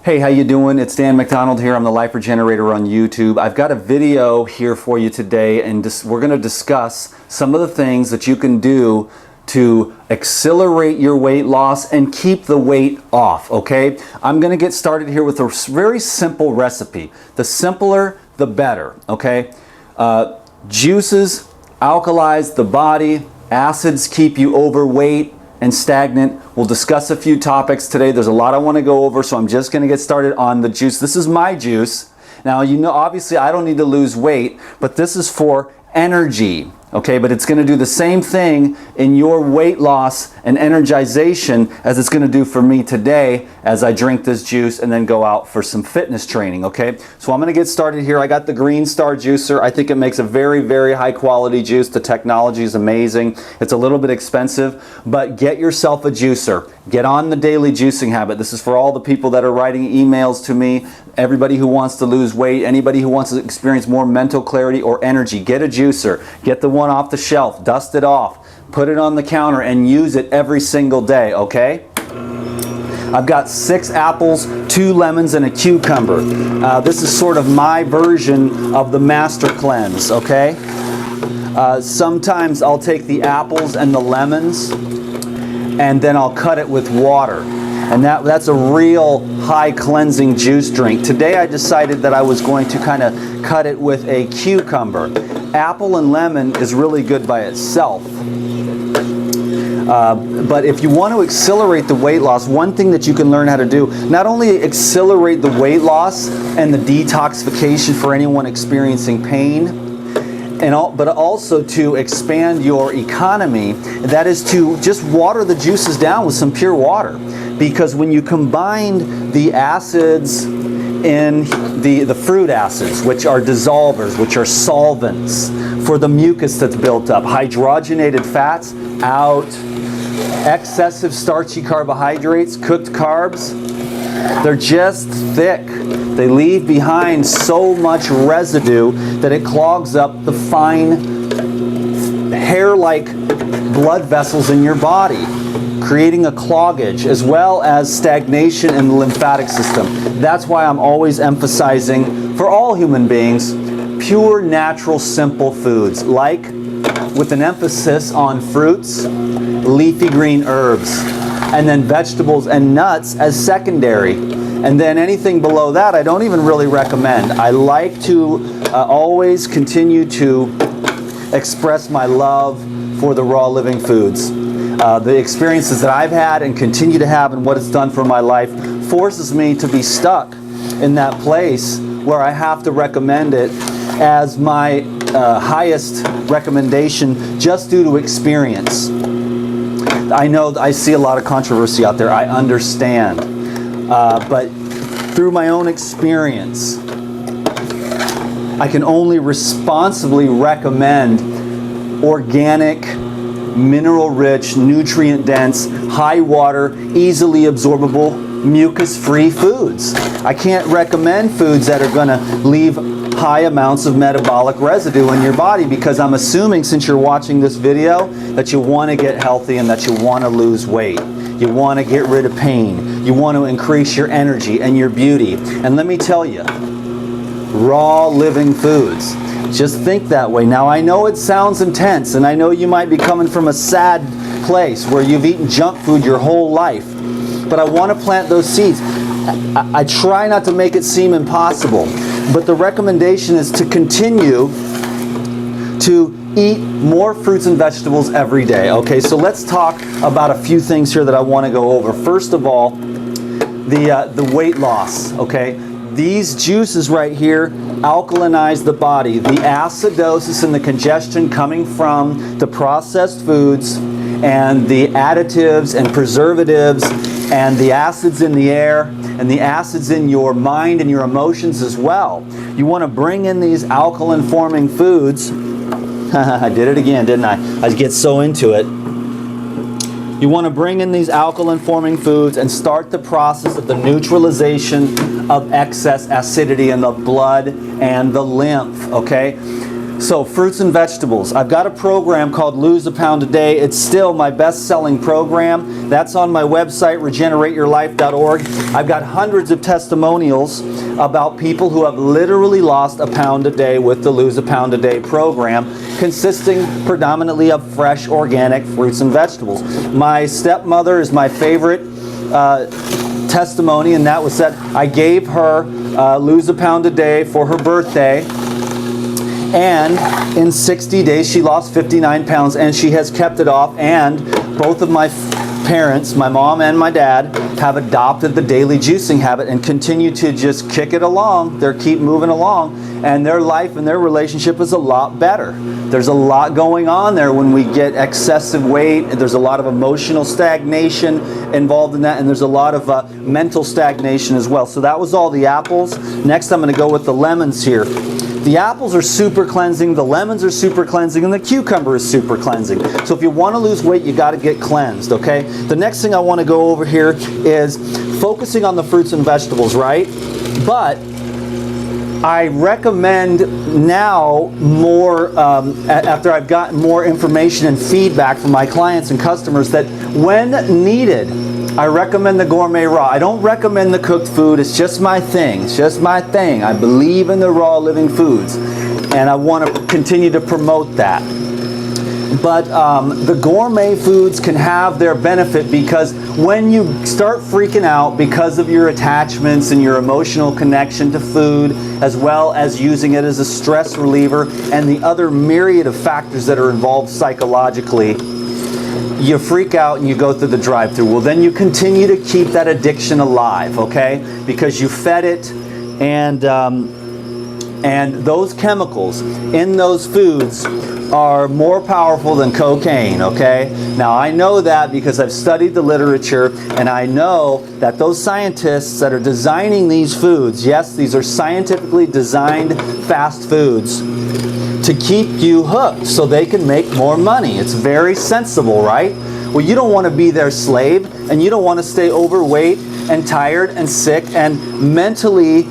Hey, how you doing? It's Dan McDonald here. I'm the Life Regenerator on YouTube. I've got a video here for you today, and we're going to discuss some of the things that you can do to accelerate your weight loss and keep the weight off, okay? I'm going to get started here with a very simple recipe. The simpler, the better, okay? Juices alkalize the body, acids keep you overweight and stagnant. We'll discuss a few topics today. There's a lot I want to go over, so I'm just going to get started on the juice. This is my juice. Now, you know, obviously I don't need to lose weight, but this is for energy, okay? But it's going to do the same thing in your weight loss and energization as it's going to do for me today as I drink this juice and then go out for some fitness training, okay? So I'm going to get started here. I got the Green Star juicer. I think it makes a very, very high quality juice. The technology is amazing. It's a little bit expensive, but get yourself a juicer. Get on the daily juicing habit. This is for all the people that are writing emails to me, everybody who wants to lose weight, anybody who wants to experience more mental clarity or energy. Get a juicer. Get the one off the shelf. Dust it off. Put it on the counter and use it every single day, okay? I've got 6 apples, 2 lemons, and a cucumber. This is sort of my version of the Master Cleanse, okay? Sometimes I'll take the apples and the lemons and then I'll cut it with water. And that's a real high cleansing juice drink. Today I decided that I was going to kind of cut it with a cucumber. Apple and lemon is really good by itself. But if you want to accelerate the weight loss, one thing that you can learn how to do, not only accelerate the weight loss and the detoxification for anyone experiencing pain, but also to expand your economy, that is to just water the juices down with some pure water. Because when you combine the acids in the fruit acids, which are dissolvers, which are solvents for the mucus that's built up, hydrogenated fats out, excessive starchy carbohydrates, cooked carbs, they're just thick. They leave behind so much residue that it clogs up the fine hair-like blood vessels in your body, creating a cloggage as well as stagnation in the lymphatic system. That's why I'm always emphasizing for all human beings pure, natural, simple foods, like with an emphasis on fruits, leafy green herbs, and then vegetables and nuts as secondary. And then anything below that I don't even really recommend. I like to always continue to express my love for the raw living foods. The experiences that I've had and continue to have and what it's done for my life forces me to be stuck in that place where I have to recommend it as my highest recommendation just due to experience. I know I see a lot of controversy out there. I understand. But through my own experience, I can only responsibly recommend organic, mineral-rich, nutrient-dense, high-water, easily absorbable, mucus-free foods. I can't recommend foods that are going to leave high amounts of metabolic residue in your body, because I'm assuming, since you're watching this video, that you want to get healthy and that you want to lose weight. You want to get rid of pain. You want to increase your energy and your beauty. And let me tell you, raw living foods. Just think that way. Now, I know it sounds intense, and I know you might be coming from a sad place where you've eaten junk food your whole life. But I want to plant those seeds. I try not to make it seem impossible, but the recommendation is to continue to eat more fruits and vegetables every day. Okay, so let's talk about a few things here that I want to go over. First of all, the weight loss, okay? These juices right here alkalinize the body. The acidosis and the congestion coming from the processed foods and the additives and preservatives and the acids in the air and the acids in your mind and your emotions as well. You want to bring in these alkaline forming foods. I did it again, didn't I? I get so into it. You want to bring in these alkaline forming foods and start the process of the neutralization of excess acidity in the blood and the lymph, okay? So fruits and vegetables. I've got a program called Lose a Pound a Day. It's still my best-selling program. That's on my website, regenerateyourlife.org. I've got hundreds of testimonials about people who have literally lost a pound a day with the Lose a Pound a Day program, consisting predominantly of fresh, organic fruits and vegetables. My stepmother is my favorite testimony, and that was that I gave her Lose a Pound a Day for her birthday. And in 60 days, she lost 59 pounds, and she has kept it off. And both of my parents, my mom and my dad, have adopted the daily juicing habit and continue to just kick it along. They keep moving along, and their life and their relationship is a lot better. There's a lot going on there when we get excessive weight. There's a lot of emotional stagnation involved in that, and there's a lot of mental stagnation as well. So that was all the apples. Next, I'm going to go with the lemons here. The apples are super cleansing, the lemons are super cleansing, and the cucumber is super cleansing. So if you want to lose weight, you got to get cleansed, okay? The next thing I want to go over here is focusing on the fruits and vegetables, right? But I recommend now more, after I've gotten more information and feedback from my clients and customers, that when needed, I recommend the gourmet raw. I don't recommend the cooked food. It's just my thing. It's just my thing. I believe in the raw living foods, and I want to continue to promote that. But the gourmet foods can have their benefit, because when you start freaking out because of your attachments and your emotional connection to food, as well as using it as a stress reliever and the other myriad of factors that are involved psychologically, you freak out and you go through the drive-thru. Well, then you continue to keep that addiction alive, okay? Because you fed it, and those chemicals in those foods are more powerful than cocaine, okay? Now, I know that because I've studied the literature, and I know that those scientists that are designing these foods, yes, these are scientifically designed fast foods, to keep you hooked so they can make more money. It's very sensible, right? Well, you don't want to be their slave, and you don't want to stay overweight and tired and sick and mentally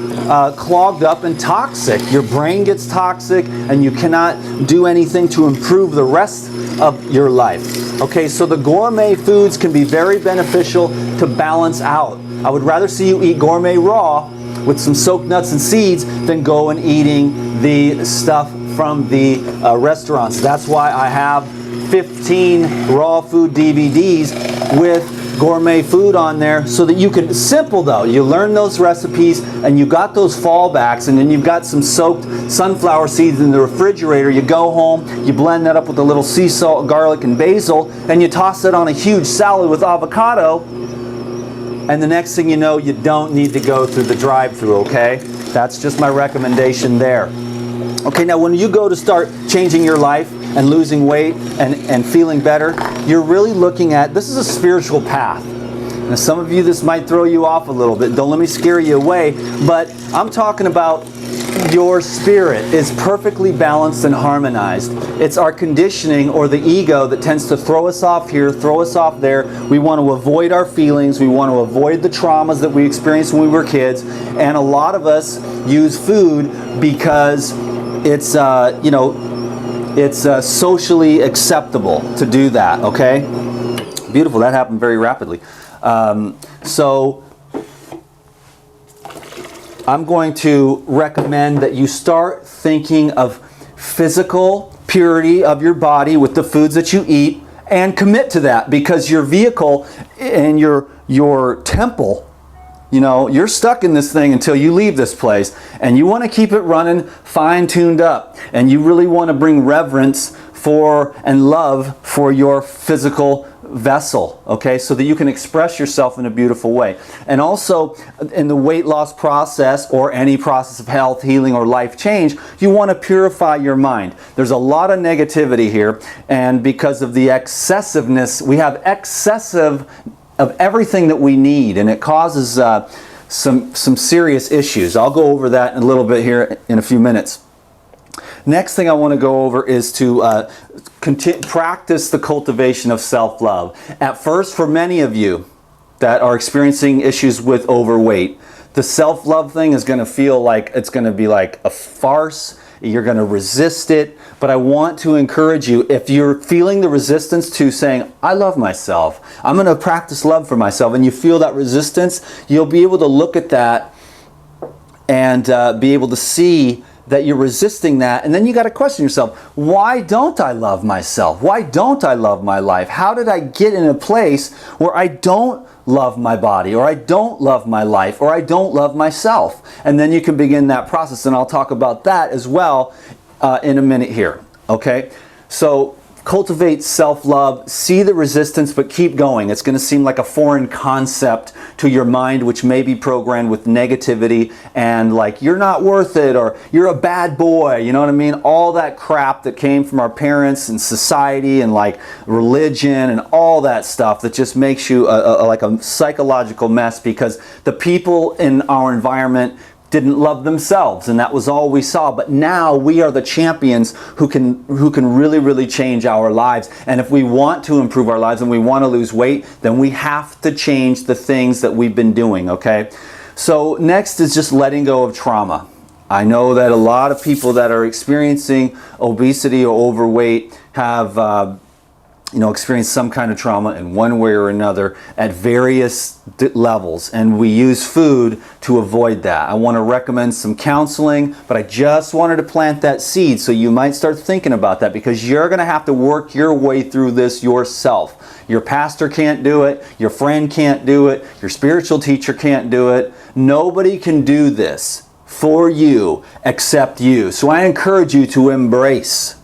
clogged up and toxic. Your brain gets toxic, and you cannot do anything to improve the rest of your life. Okay, so the gourmet foods can be very beneficial to balance out. I would rather see you eat gourmet raw with some soaked nuts and seeds than go and eating the stuff from the restaurants. That's why I have 15 raw food DVDs with gourmet food on there, so that you can, simple though, you learn those recipes and you got those fallbacks, and then you've got some soaked sunflower seeds in the refrigerator. You go home, you blend that up with a little sea salt, garlic, and basil, and you toss it on a huge salad with avocado, and the next thing you know, you don't need to go through the drive-thru, okay? That's just my recommendation there. Okay, now when you go to start changing your life and losing weight and feeling better, you're really looking at, this is a spiritual path. Now, some of you, this might throw you off a little bit. Don't let me scare you away, but I'm talking about your spirit is perfectly balanced and harmonized. It's our conditioning, or the ego, that tends to throw us off here, throw us off there. We want to avoid our feelings. We want to avoid the traumas that we experienced when we were kids. And a lot of us use food because it's, it's socially acceptable to do that, okay? Beautiful, that happened very rapidly. So I'm going to recommend that you start thinking of physical purity of your body with the foods that you eat, and commit to that, because your vehicle and your temple, you're stuck in this thing until you leave this place, and you want to keep it running fine-tuned up, and you really want to bring reverence for and love for your physical vessel, okay, so that you can express yourself in a beautiful way. And also in the weight loss process, or any process of health, healing, or life change, you want to purify your mind. There's a lot of negativity here, and because of the excessiveness, we have excessive of everything that we need, and it causes some serious issues. I'll go over that in a little bit here in a few minutes. Next thing I want to go over is to practice the cultivation of self-love. At first, for many of you that are experiencing issues with overweight, the self-love thing is going to feel like it's going to be like a farce. you're going to resist it. But I want to encourage you, if you're feeling the resistance to saying, I love myself, I'm going to practice love for myself, and you feel that resistance, you'll be able to look at that and be able to see that you're resisting that. And then you got to question yourself, why don't I love myself? Why don't I love my life? How did I get in a place where I don't love my body, or I don't love my life, or I don't love myself? And then you can begin that process, and I'll talk about that as well in a minute here. Okay, so cultivate self-love, see the resistance, but keep going. It's going to seem like a foreign concept to your mind, which may be programmed with negativity and like, you're not worth it, or you're a bad boy, you know what I mean? All that crap that came from our parents and society and like religion and all that stuff that just makes you like a psychological mess, because the people in our environment didn't love themselves, and that was all we saw. But now we are the champions who can really change our lives. And if we want to improve our lives and we want to lose weight, then we have to change the things that we've been doing. Okay, so next is just letting go of trauma. I know that a lot of people that are experiencing obesity or overweight have experience some kind of trauma in one way or another at various levels, and we use food to avoid that. I want to recommend some counseling, but I just wanted to plant that seed so you might start thinking about that, because you're going to have to work your way through this yourself. Your pastor can't do it, your friend can't do it, your spiritual teacher can't do it. Nobody can do this for you except you. So I encourage you to embrace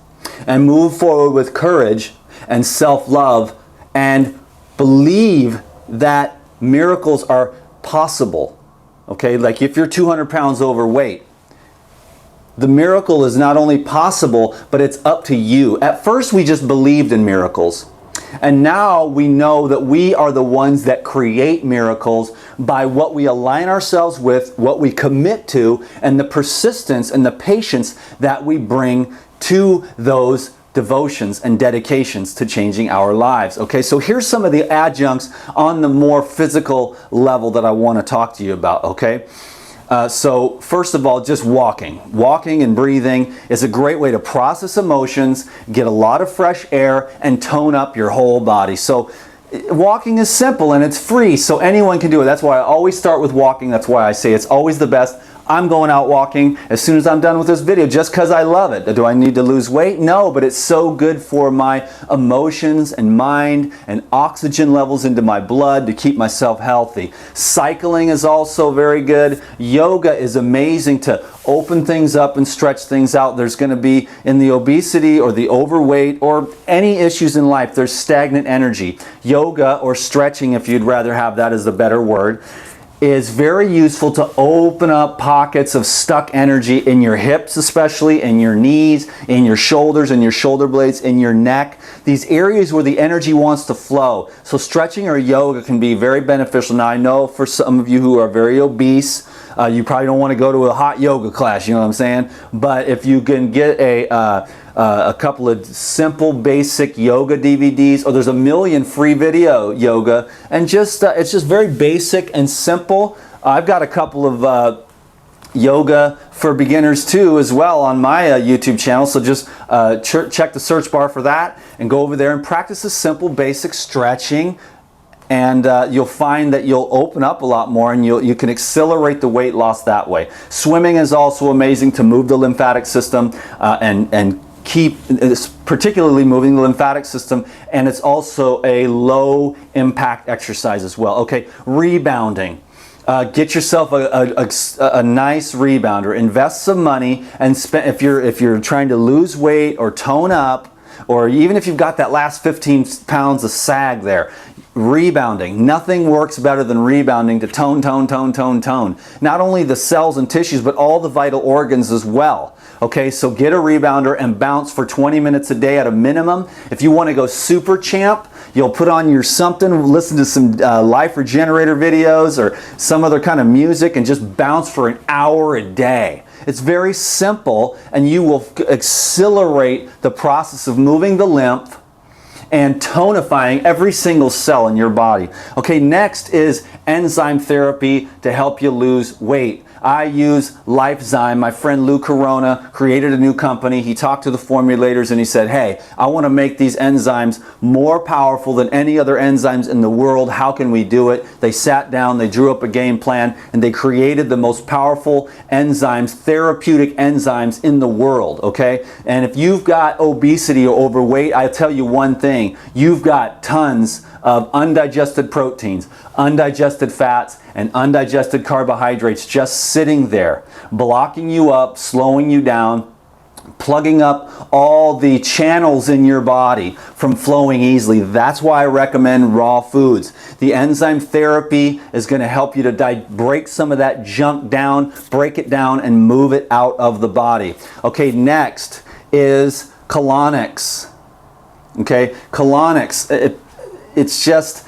and move forward with courage and self-love, and believe that miracles are possible. Okay, like if you're 200 pounds overweight, the miracle is not only possible, but it's up to you. At first we just believed in miracles, and now we know that we are the ones that create miracles by what we align ourselves with, what we commit to, and the persistence and the patience that we bring to those devotions and dedications to changing our lives. Okay, so here's some of the adjuncts on the more physical level that I want to talk to you about. Okay, so first of all, just walking and breathing is a great way to process emotions, get a lot of fresh air, and tone up your whole body. So walking is simple and it's free, so anyone can do it. That's why I always start with walking. That's why I say it's always the best. I'm going out walking as soon as I'm done with this video, just because I love it. Do I need to lose weight? No, but it's so good for my emotions and mind and oxygen levels into my blood to keep myself healthy. Cycling is also very good. Yoga is amazing to open things up and stretch things out. There's going to be, in the obesity or the overweight or any issues in life, there's stagnant energy. Yoga, or stretching if you'd rather have that as the better word, is very useful to open up pockets of stuck energy in your hips, especially in your knees, in your shoulders, in your shoulder blades, in your neck. These areas where the energy wants to flow. So stretching or yoga can be very beneficial. Now I know for some of you who are very obese, you probably don't want to go to a hot yoga class, you know what I'm saying? But if you can get a couple of simple basic yoga DVDs, or there's a million free video yoga, and just it's just very basic and simple. I've got a couple of yoga for beginners too as well on my YouTube channel, so just check the search bar for that and go over there and practice a simple basic stretching, and you'll find that you'll open up a lot more, and you can accelerate the weight loss that way. Swimming is also amazing to move the lymphatic system and particularly moving the lymphatic system, and it's also a low impact exercise as well. Okay, rebounding. Get yourself a nice rebounder. Invest some money and spend, if you're trying to lose weight or tone up, or even if you've got that last 15 pounds of sag there, rebounding. Nothing works better than rebounding to tone. Not only the cells and tissues, but all the vital organs as well. Okay, so get a rebounder and bounce for 20 minutes a day at a minimum. If you want to go super champ, you'll put on your something, listen to some Life Regenerator videos or some other kind of music, and just bounce for an hour a day. It's very simple, and you will accelerate the process of moving the lymph and tonifying every single cell in your body. Okay, next is enzyme therapy to help you lose weight. I use LifeZyme. My friend Lou Corona created a new company. He talked to the formulators and he said, hey, I want to make these enzymes more powerful than any other enzymes in the world. How can we do it? They sat down, they drew up a game plan, and they created the most powerful enzymes, therapeutic enzymes in the world, okay? And if you've got obesity or overweight, I'll tell you one thing. You've got tons of undigested proteins, undigested fats, and undigested carbohydrates just sitting there, blocking you up, slowing you down, plugging up all the channels in your body from flowing easily. That's why I recommend raw foods. The enzyme therapy is going to help you to break some of that junk down, break it down, and move it out of the body. Okay, next is colonics. Okay, colonics. It's just,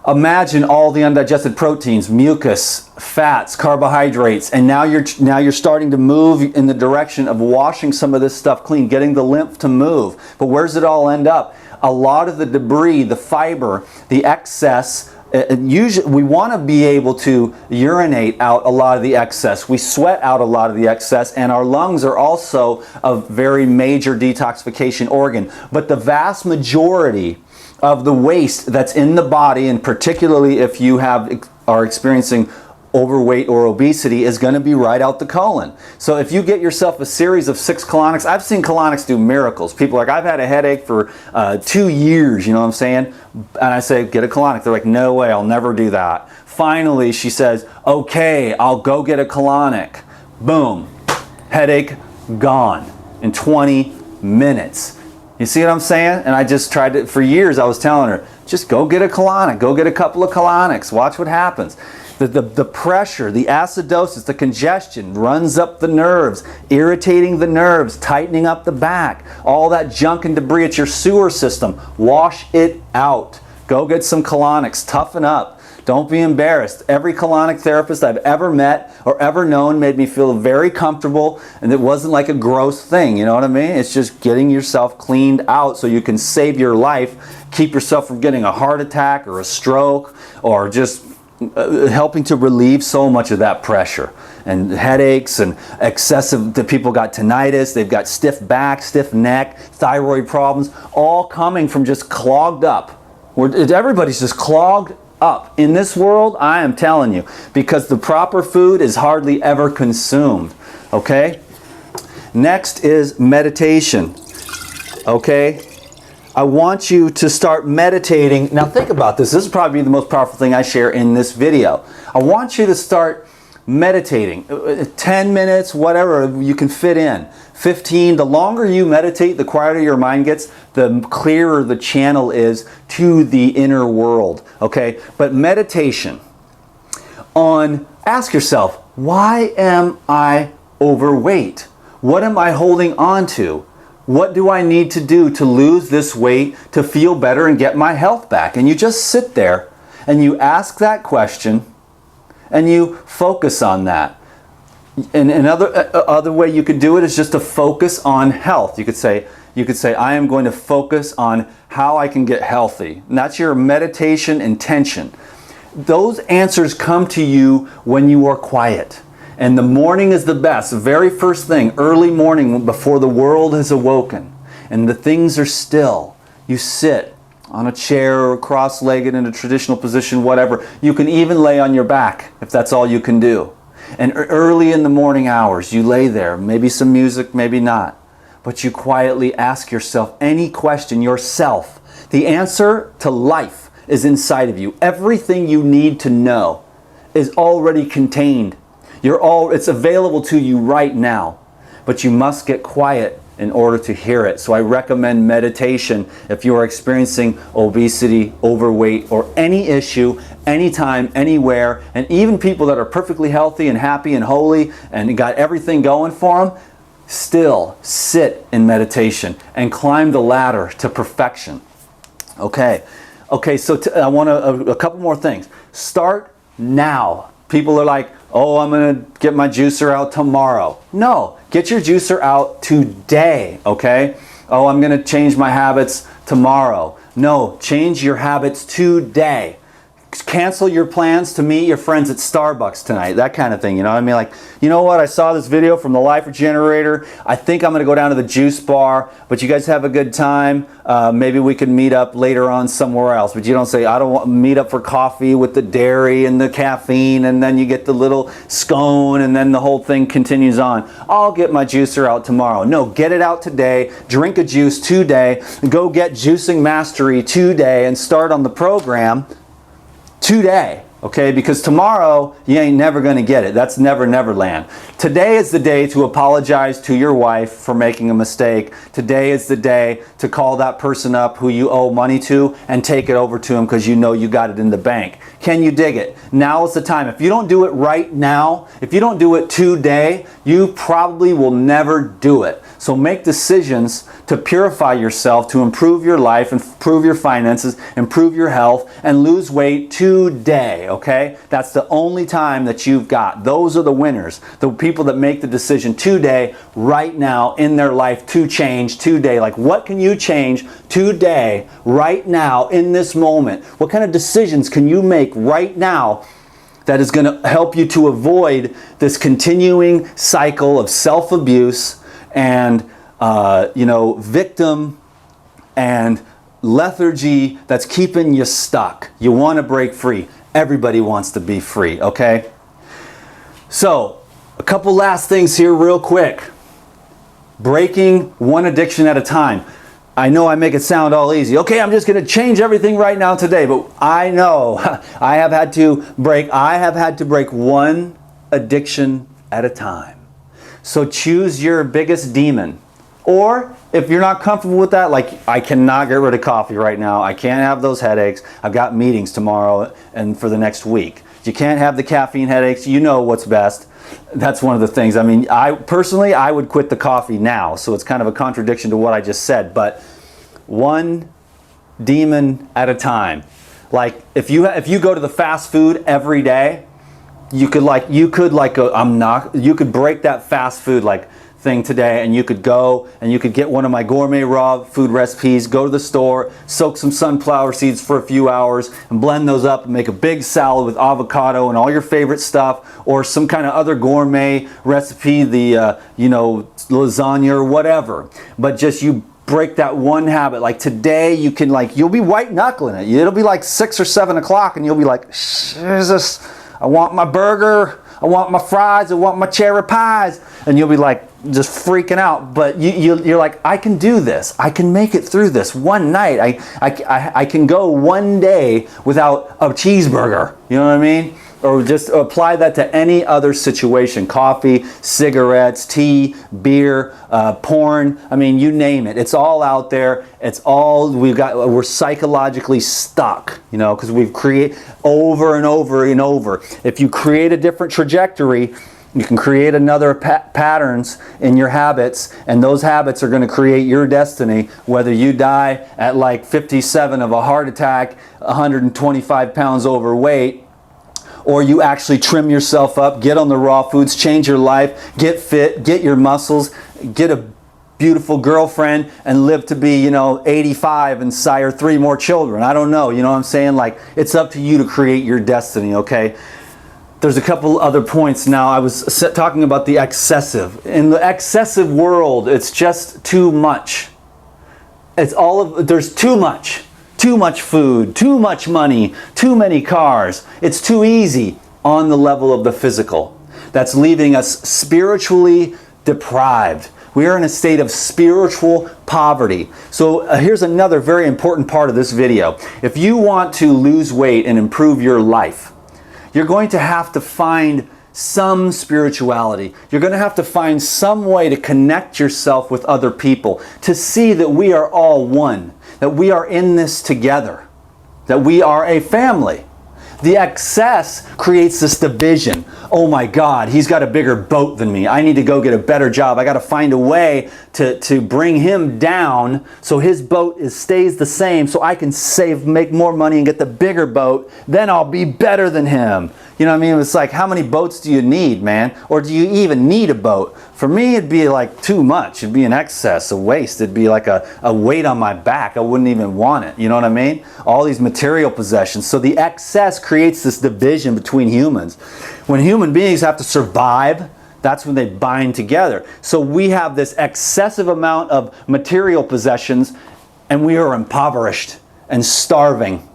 imagine all the undigested proteins, mucus, fats, carbohydrates, and now you're starting to move in the direction of washing some of this stuff clean, getting the lymph to move. But where does it all end up? A lot of the debris, the fiber, the excess, usually we want to be able to urinate out a lot of the excess. We sweat out a lot of the excess, and our lungs are also a very major detoxification organ. But the vast majority of the waste that's in the body, and particularly if you are experiencing overweight or obesity, is going to be right out the colon. So if you get yourself a series of 6 colonics, I've seen colonics do miracles. People are like, I've had a headache for 2 years, you know what I'm saying? And I say, get a colonic. They're like, no way, I'll never do that. Finally, she says, okay, I'll go get a colonic. Boom, headache gone in 20 minutes. You see what I'm saying? And I just tried to, for years I was telling her, just go get a colonic, go get a couple of colonics, watch what happens. The pressure, the acidosis, the congestion runs up the nerves, irritating the nerves, tightening up the back, all that junk and debris, it's your sewer system. Wash it out. Go get some colonics, toughen up. Don't be embarrassed. Every colonic therapist I've ever met or ever known made me feel very comfortable, and it wasn't like a gross thing, you know what I mean? It's just getting yourself cleaned out so you can save your life, keep yourself from getting a heart attack or a stroke, or just helping to relieve so much of that pressure. And headaches and excessive, the people got tinnitus, they've got stiff back, stiff neck, thyroid problems, all coming from just clogged up. Everybody's just clogged up. In this world, I am telling you, because the proper food is hardly ever consumed. Okay? Next is meditation. Okay? I want you to start meditating. Now think about this. This is probably the most powerful thing I share in this video. I want you to start meditating. 10 minutes, whatever you can fit in. 15. The longer you meditate, the quieter your mind gets, the clearer the channel is to the inner world. Okay? But meditation on, ask yourself, why am I overweight? What am I holding on to? What do I need to do to lose this weight, to feel better and get my health back? And you just sit there and you ask that question and you focus on that. And another way you could do it is just to focus on health. You could say, I am going to focus on how I can get healthy. And that's your meditation intention. Those answers come to you when you are quiet. And the morning is the best. The very first thing, early morning before the world has awoken and the things are still. You sit on a chair or cross-legged in a traditional position, whatever. You can even lay on your back if that's all you can do. And early in the morning hours, you lay there, maybe some music, maybe not. But you quietly ask yourself any question yourself. The answer to life is inside of you. Everything you need to know is already contained. It's available to you right now, but you must get quiet in order to hear it. So I recommend meditation if you are experiencing obesity, overweight, or any issue, anytime, anywhere, and even people that are perfectly healthy and happy and holy and got everything going for them, still sit in meditation and climb the ladder to perfection. Okay, so I want a couple more things. Start now. People are like, oh, I'm going to get my juicer out tomorrow. No, get your juicer out today, okay? Oh, I'm going to change my habits tomorrow. No, change your habits today. cancel your plans to meet your friends at Starbucks tonight, that kind of thing, you know what I mean? Like, you know what, I saw this video from the Life Regenerator, I think I'm going to go down to the juice bar, but you guys have a good time, maybe we can meet up later on somewhere else. But you don't say, I don't want to meet up for coffee with the dairy and the caffeine, and then you get the little scone, and then the whole thing continues on. I'll get my juicer out tomorrow. No, get it out today, drink a juice today, go get Juicing Mastery today, and start on the program today, okay? Because tomorrow you ain't never going to get it. That's never, never land. Today is the day to apologize to your wife for making a mistake. Today is the day to call that person up who you owe money to and take it over to them because you know you got it in the bank. Can you dig it? Now is the time. If you don't do it right now, if you don't do it today, you probably will never do it. So make decisions to purify yourself, to improve your life, improve your finances, improve your health, and lose weight today, okay? That's the only time that you've got. Those are the winners, the people that make the decision today, right now, in their life to change today. Like, what can you change today, right now, in this moment? What kind of decisions can you make right now that is going to help you to avoid this continuing cycle of self-abuse and victim and lethargy that's keeping you stuck? You want to break free. Everybody wants to be free, okay? So, a couple last things here real quick. Breaking one addiction at a time. I know I make it sound all easy. Okay, I'm just going to change everything right now today, but I know I have had to break one addiction at a time. So choose your biggest demon. Or if you're not comfortable with that, like, I cannot get rid of coffee right now. I can't have those headaches. I've got meetings tomorrow and for the next week. You can't have the caffeine headaches. You know what's best. That's one of the things. I mean, I personally would quit the coffee now. So it's kind of a contradiction to what I just said. But one demon at a time. Like, if you go to the fast food every day, you could break that fast food thing today, and you could go and you could get one of my gourmet raw food recipes, go to the store, soak some sunflower seeds for a few hours and blend those up and make a big salad with avocado and all your favorite stuff, or some kind of other gourmet recipe, the lasagna or whatever. But just you break that one habit. Like today, you can you'll be white knuckling it. It'll be like 6 or 7 o'clock and you'll be like, Jesus, I want my burger, I want my fries, I want my cherry pies. And you'll be like just freaking out. But you're like, I can do this. I can make it through this one night. I can go one day without a cheeseburger. You know what I mean? Or just apply that to any other situation. Coffee, cigarettes, tea, beer, porn. I mean, you name it. It's all out there. It's all we're psychologically stuck, because we've created over and over and over. If you create a different trajectory, you can create another patterns in your habits, and those habits are going to create your destiny, whether you die at 57 of a heart attack, 125 pounds overweight, or you actually trim yourself up, get on the raw foods, change your life, get fit, get your muscles, get a beautiful girlfriend, and live to be, 85 and sire 3 more children. I don't know, you know what I'm saying? It's up to you to create your destiny, okay? There's a couple other points now. I was talking about the excessive. In the excessive world, it's just too much. There's too much. Too much food, too much money, too many cars. It's too easy on the level of the physical. That's leaving us spiritually deprived. We are in a state of spiritual poverty. So here's another very important part of this video. If you want to lose weight and improve your life, you're going to have to find some spirituality. You're going to have to find some way to connect yourself with other people, to see that we are all one, that we are in this together, that we are a family. The excess creates this division. Oh my God, he's got a bigger boat than me. I need to go get a better job. I got to find a way to bring him down so his boat stays the same, so I can make more money and get the bigger boat. Then I'll be better than him. You know what I mean? It's like, how many boats do you need, man? Or do you even need a boat? For me, it'd be like too much. It'd be an excess, a waste. It'd be like a weight on my back. I wouldn't even want it. You know what I mean? All these material possessions. So the excess creates this division between humans. When human beings have to survive, that's when they bind together. So we have this excessive amount of material possessions, and we are impoverished and starving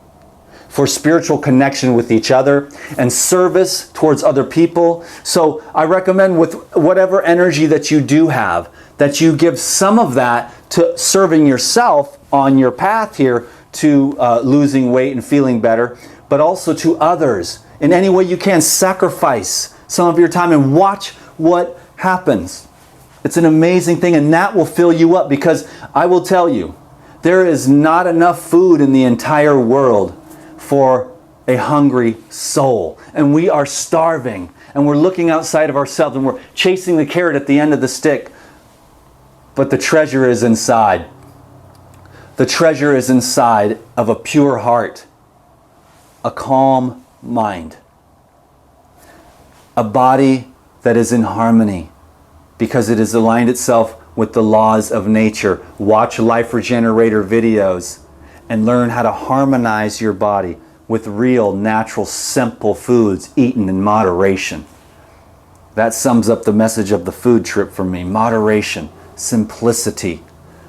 for spiritual connection with each other and service towards other people. So I recommend, with whatever energy that you do have, that you give some of that to serving yourself on your path here to losing weight and feeling better, but also to others. In any way you can, sacrifice some of your time and watch what happens. It's an amazing thing, and that will fill you up, because I will tell you, there is not enough food in the entire world for a hungry soul. And we are starving, and we're looking outside of ourselves, and we're chasing the carrot at the end of the stick. But the treasure is inside. The treasure is inside of a pure heart, a calm mind, a body that is in harmony because it has aligned itself with the laws of nature. Watch Life Regenerator videos and learn how to harmonize your body with real, natural, simple foods eaten in moderation. That sums up the message of the food trip for me. Moderation, simplicity.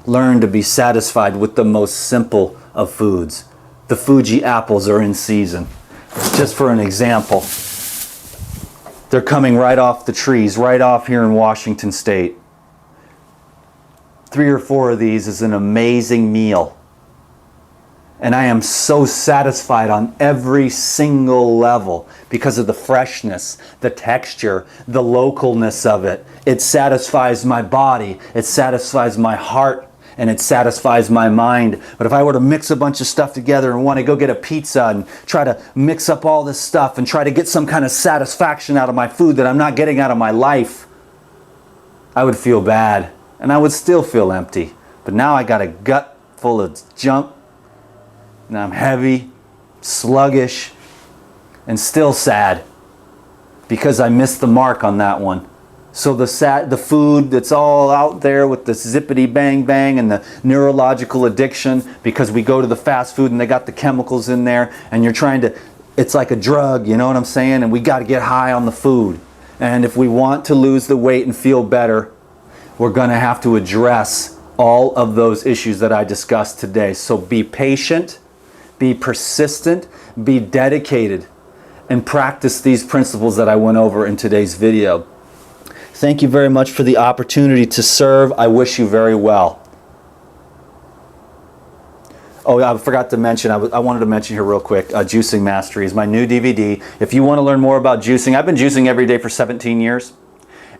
Learn to be satisfied with the most simple of foods. The Fuji apples are in season. Just for an example, they're coming right off the trees, right off here in Washington State. 3 or 4 of these is an amazing meal. And I am so satisfied on every single level because of the freshness, the texture, the localness of it. It satisfies my body, it satisfies my heart, and it satisfies my mind. But if I were to mix a bunch of stuff together and want to go get a pizza and try to mix up all this stuff and try to get some kind of satisfaction out of my food that I'm not getting out of my life, I would feel bad, and I would still feel empty. But now I got a gut full of junk, and I'm heavy, sluggish, and still sad because I missed the mark on that one. So the food that's all out there with the zippity bang bang and the neurological addiction, because we go to the fast food and they got the chemicals in there, and you're trying to, it's like a drug, you know what I'm saying? And we got to get high on the food. And if we want to lose the weight and feel better, we're going to have to address all of those issues that I discussed today. So be patient, be persistent, be dedicated, and practice these principles that I went over in today's video. Thank you very much for the opportunity to serve. I wish you very well. Oh, I forgot to mention, I wanted to mention here real quick, Juicing Mastery is my new DVD. If you want to learn more about juicing, I've been juicing every day for 17 years.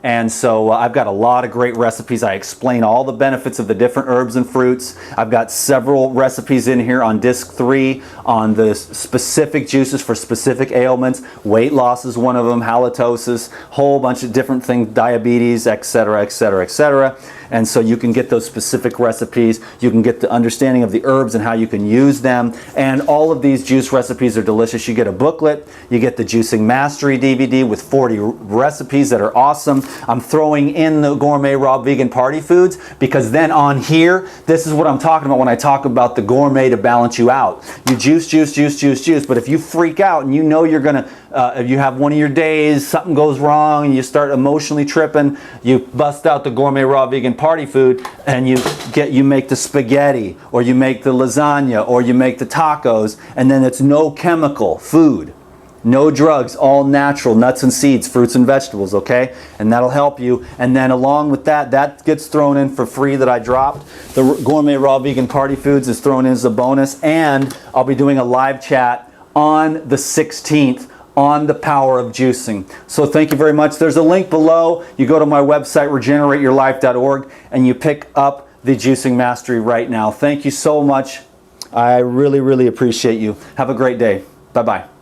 And so I've got a lot of great recipes. I explain all the benefits of the different herbs and fruits. I've got several recipes in here on disc 3 on the specific juices for specific ailments. Weight loss is one of them, halitosis, whole bunch of different things, diabetes, etc., etc., etc. And so you can get those specific recipes. You can get the understanding of the herbs and how you can use them. And all of these juice recipes are delicious. You get a booklet. You get the Juicing Mastery DVD with 40 recipes that are awesome. I'm throwing in the Gourmet Raw Vegan Party Foods because then on here, this is what I'm talking about when I talk about the gourmet to balance you out. You juice, juice, juice, juice, juice. But if you freak out and you know you're going to, if you have one of your days, something goes wrong, and you start emotionally tripping, you bust out the Gourmet Raw Vegan Party Food and you make the spaghetti, or you make the lasagna, or you make the tacos, and then it's no chemical food. No drugs, all natural, nuts and seeds, fruits and vegetables, okay? And that'll help you. And then along with that, that gets thrown in for free that I dropped. The Gourmet Raw Vegan Party Foods is thrown in as a bonus. And I'll be doing a live chat on the 16th on the power of juicing. So thank you very much. There's a link below. You go to my website, regenerateyourlife.org, and you pick up the Juicing Mastery right now. Thank you so much. I really, really appreciate you. Have a great day. Bye-bye.